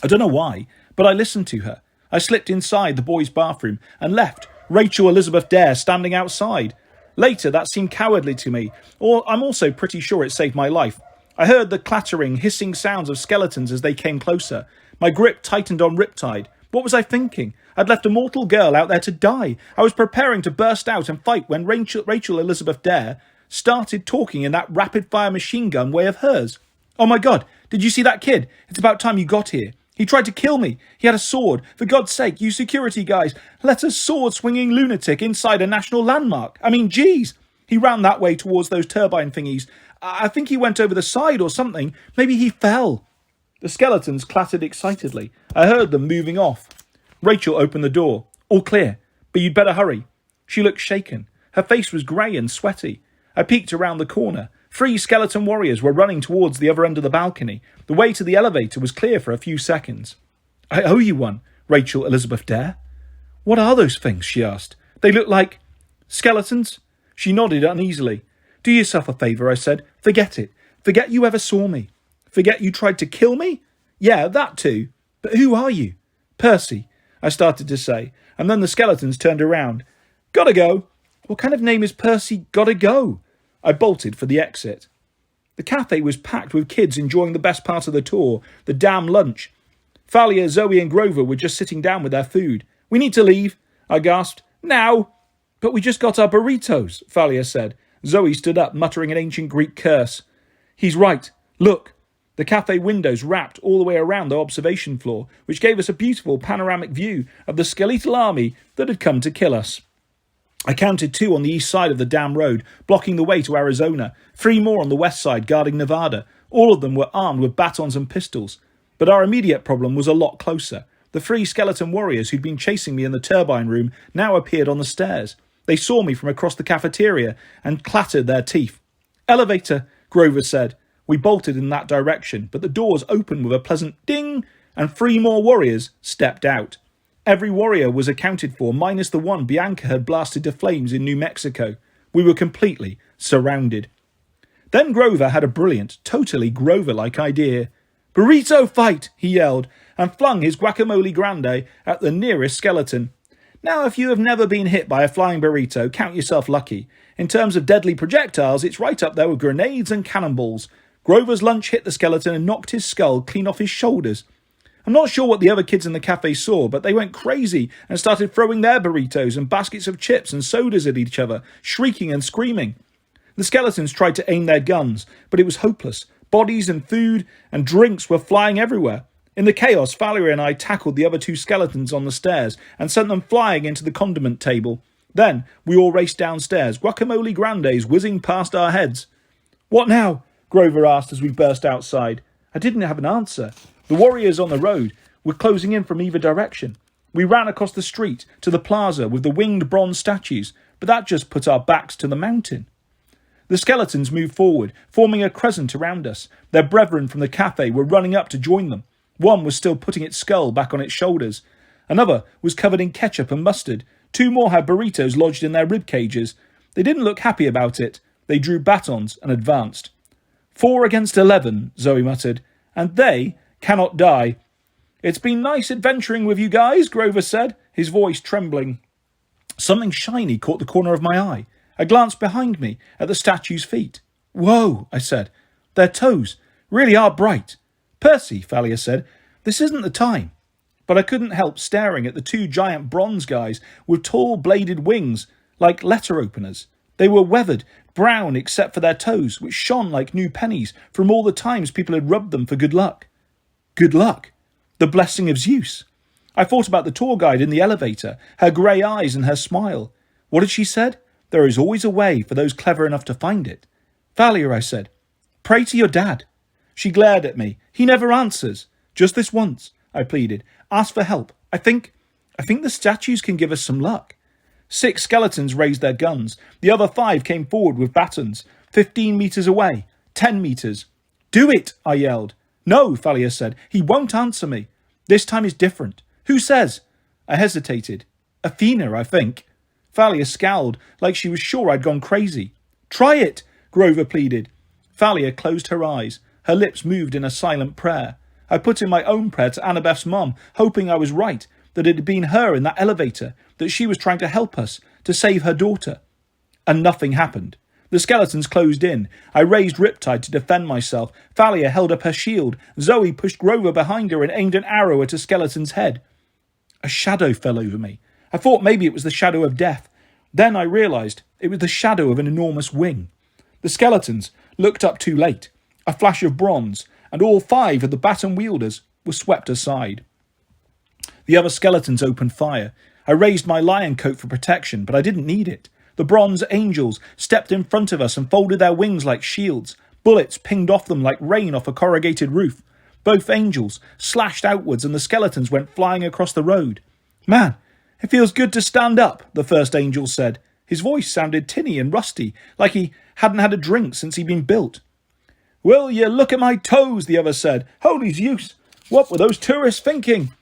I don't know why, but I listened to her. I slipped inside the boys' bathroom and left Rachel Elizabeth Dare standing outside. Later, that seemed cowardly to me, or I'm also pretty sure it saved my life. I heard the clattering, hissing sounds of skeletons as they came closer. My grip tightened on Riptide. What was I thinking? I'd left a mortal girl out there to die. I was preparing to burst out and fight when Rachel Elizabeth Dare started talking in that rapid-fire machine gun way of hers. "Oh my God, did you see that kid? It's about time you got here. He tried to kill me. He had a sword. For God's sake, you security guys, let a sword-swinging lunatic inside a national landmark. I mean, geez. He ran that way towards those turbine thingies. I think he went over the side or something. Maybe he fell." The skeletons clattered excitedly. I heard them moving off. Rachel opened the door. "All clear, but you'd better hurry." She looked shaken. Her face was grey and sweaty. I peeked around the corner. 3 skeleton warriors were running towards the other end of the balcony. The way to the elevator was clear for a few seconds. "I owe you one, Rachel Elizabeth Dare." "What are those things?" she asked. "They look like..." "Skeletons?" She nodded uneasily. "Do yourself a favour," I said. "Forget it. Forget you ever saw me. Forget you tried to kill me?" "Yeah, that too. But who are you?" "Percy," I started to say, and then the skeletons turned around. "Gotta go." "What kind of name is Percy Gotta Go?" I bolted for the exit. The cafe was packed with kids enjoying the best part of the tour, the damn lunch. Thalia, Zoe and Grover were just sitting down with their food. "We need to leave," I gasped. "Now!" "But we just got our burritos," Thalia said. Zoe stood up, muttering an ancient Greek curse. "He's right. Look." The cafe windows wrapped all the way around the observation floor, which gave us a beautiful panoramic view of the skeletal army that had come to kill us. I counted 2 on the east side of the damn road, blocking the way to Arizona, 3 more on the west side guarding Nevada. All of them were armed with batons and pistols. But our immediate problem was a lot closer. The 3 skeleton warriors who'd been chasing me in the turbine room now appeared on the stairs. They saw me from across the cafeteria and clattered their teeth. "Elevator," Grover said. We bolted in that direction, but the doors opened with a pleasant ding, and 3 more warriors stepped out. Every warrior was accounted for, minus the one Bianca had blasted to flames in New Mexico. We were completely surrounded. Then Grover had a brilliant, totally Grover-like idea. "Burrito fight!" he yelled, and flung his guacamole grande at the nearest skeleton. Now, if you have never been hit by a flying burrito, count yourself lucky. In terms of deadly projectiles, it's right up there with grenades and cannonballs. Grover's lunch hit the skeleton and knocked his skull clean off his shoulders. I'm not sure what the other kids in the cafe saw, but they went crazy and started throwing their burritos and baskets of chips and sodas at each other, shrieking and screaming. The skeletons tried to aim their guns, but it was hopeless. Bodies and food and drinks were flying everywhere. In the chaos, Valerie and I tackled the other two skeletons on the stairs and sent them flying into the condiment table. Then we all raced downstairs, guacamole grandes whizzing past our heads. "What now?" Grover asked as we burst outside. I didn't have an answer. The warriors on the road were closing in from either direction. We ran across the street to the plaza with the winged bronze statues, but that just put our backs to the mountain. The skeletons moved forward, forming a crescent around us. Their brethren from the cafe were running up to join them. One was still putting its skull back on its shoulders. Another was covered in ketchup and mustard. Two more had burritos lodged in their rib cages. They didn't look happy about it. They drew batons and advanced. 4 against 11, Zoe muttered, and they cannot die. It's been nice adventuring with you guys, Grover said, his voice trembling. Something shiny caught the corner of my eye. I glanced behind me at the statue's feet. Whoa, I said. Their toes really are bright. Percy, Thalia said, this isn't the time. But I couldn't help staring at the two giant bronze guys with tall bladed wings like letter openers. They were weathered, brown except for their toes, which shone like new pennies from all the times people had rubbed them for good luck. Good luck. The blessing of Zeus. I thought about the tour guide in the elevator, her grey eyes and her smile. What had she said? There is always a way for those clever enough to find it. Thalia, I said, pray to your dad. She glared at me. He never answers. Just this once, I pleaded. Ask for help. I think the statues can give us some luck. 6 skeletons raised their guns. The other 5 came forward with batons. 15 metres away. 10 metres. Do it, I yelled. No, Thalia said. He won't answer me. This time is different. Who says? I hesitated. Athena, I think. Thalia scowled, like she was sure I'd gone crazy. Try it, Grover pleaded. Thalia closed her eyes. Her lips moved in a silent prayer. I put in my own prayer to Annabeth's mum, hoping I was right, that it had been her in that elevator, that she was trying to help us, to save her daughter. And nothing happened. The skeletons closed in. I raised Riptide to defend myself. Thalia held up her shield. Zoe pushed Grover behind her and aimed an arrow at a skeleton's head. A shadow fell over me. I thought maybe it was the shadow of death. Then I realised it was the shadow of an enormous wing. The skeletons looked up too late. A flash of bronze, and all 5 of the baton wielders were swept aside. The other skeletons opened fire. I raised my lion coat for protection, but I didn't need it. The bronze angels stepped in front of us and folded their wings like shields. Bullets pinged off them like rain off a corrugated roof. Both angels slashed outwards and the skeletons went flying across the road. Man, it feels good to stand up, the first angel said. His voice sounded tinny and rusty, like he hadn't had a drink since he'd been built. Will you look at my toes, the other said. Holy Zeus, what were those tourists thinking?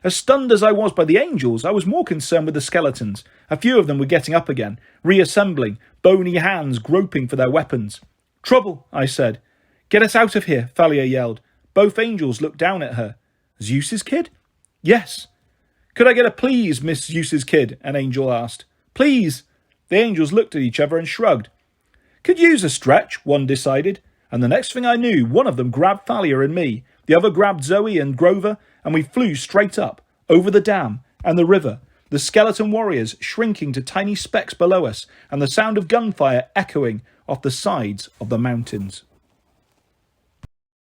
As stunned as I was by the angels, I was more concerned with the skeletons. A few of them were getting up again, reassembling, bony hands groping for their weapons. Trouble, I said. Get us out of here, Thalia yelled. Both angels looked down at her. Zeus's kid? Yes. Could I get a please, Miss Zeus's kid? An angel asked. Please. The angels looked at each other and shrugged. Could use a stretch, one decided. And the next thing I knew, one of them grabbed Thalia and me. The other grabbed Zoe and Grover, and we flew straight up, over the dam and the river, the skeleton warriors shrinking to tiny specks below us, and the sound of gunfire echoing off the sides of the mountains.